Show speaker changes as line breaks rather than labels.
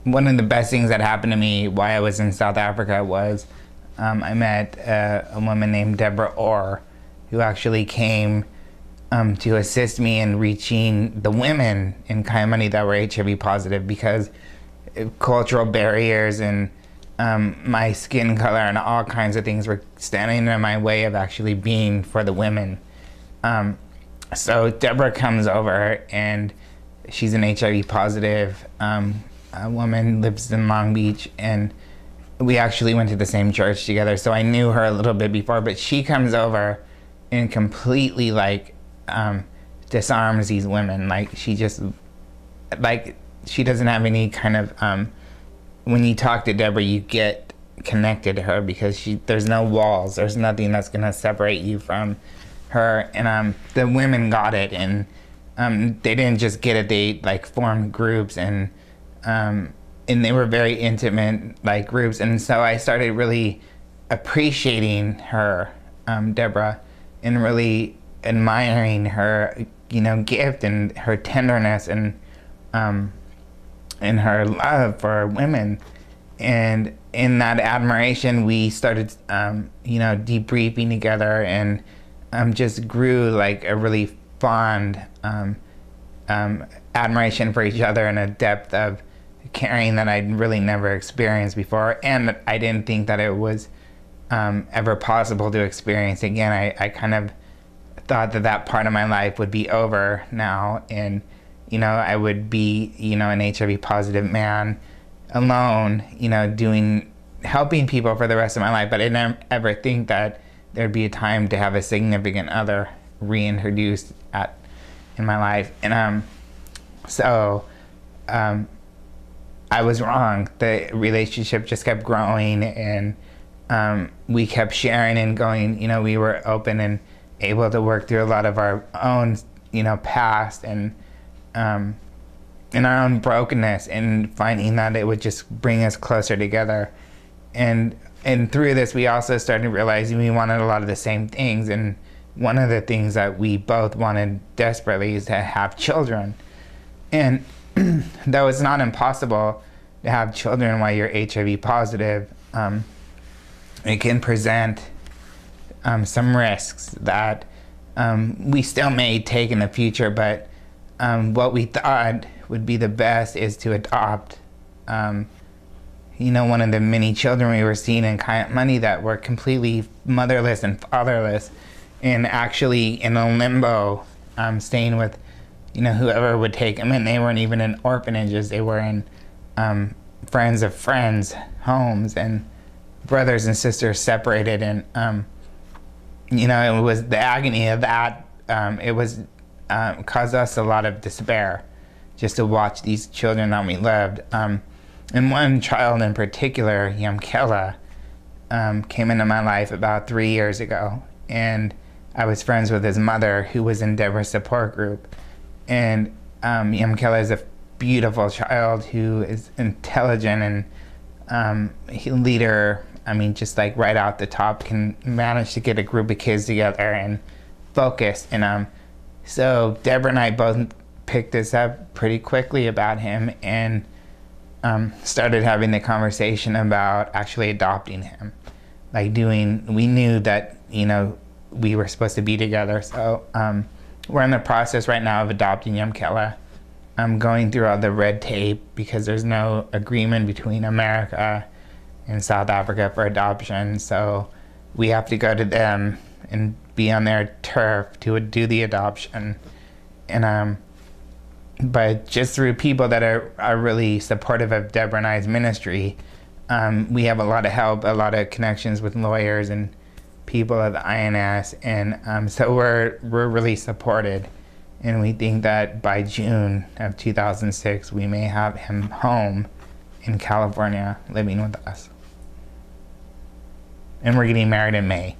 one of the best things that happened to me while I was in South Africa was I met a woman named Deborah Orr, who actually came to assist me in reaching the women in Kayamani that were HIV positive, because cultural barriers and my skin color and all kinds of things were standing in my way of actually being for the women. So Deborah comes over, and she's an HIV positive a woman, lives in Long Beach, and we actually went to the same church together, so I knew her a little bit before, but she comes over and completely like disarms these women. Like, she just, like, she doesn't have any kind of when you talk to Deborah, you get connected to her because there's no walls, there's nothing that's gonna separate you from her. And the women got it, and they didn't just get it, they like formed groups, and they were very intimate like groups. And so I started really appreciating her, Deborah, and really admiring her, gift and her tenderness and her love for women. And in that admiration, we started, debriefing together, and just grew like a really fond admiration for each other, and a depth of caring that I'd really never experienced before, and I didn't think that it was ever possible to experience again. I kind of thought that part of my life would be over now, and I would be an HIV positive man alone, helping people for the rest of my life. But I didn't ever think that there'd be a time to have a significant other reintroduced in my life. And so I was wrong. The relationship just kept growing, and we kept sharing and going. We were open and able to work through a lot of our own, past and in our own brokenness, and finding that it would just bring us closer together. And through this, we also started realizing we wanted a lot of the same things. And one of the things that we both wanted desperately is to have children. And though it's not impossible to have children while you're HIV positive, it can present some risks that we still may take in the future. But what we thought would be the best is to adopt one of the many children we were seeing in Kayamani that were completely motherless and fatherless, and actually in a limbo, staying with whoever would take them. And they weren't even in orphanages, they were in friends of friends homes, and brothers and sisters separated. And it was the agony of that. It was caused us a lot of despair just to watch these children that we loved. And one child in particular, Yamkela, came into my life about 3 years ago, and I was friends with his mother, who was in Deborah's support group. And Yamkela is a beautiful child who is intelligent and leader. I mean, just like right out the top, can manage to get a group of kids together and focus. And so Deborah and I both picked this up pretty quickly about him, and started having the conversation about actually adopting him. Like we knew that, we were supposed to be together. So we're in the process right now of adopting Yamkela. I'm going through all the red tape because there's no agreement between America and South Africa for adoption. So we have to go to them and be on their turf to do the adoption. And but just through people that are really supportive of Deborah and I's ministry, we have a lot of help, a lot of connections with lawyers and people at the INS, and so we're really supported. And we think that by June of 2006, we may have him home in California living with us. And we're getting married in May.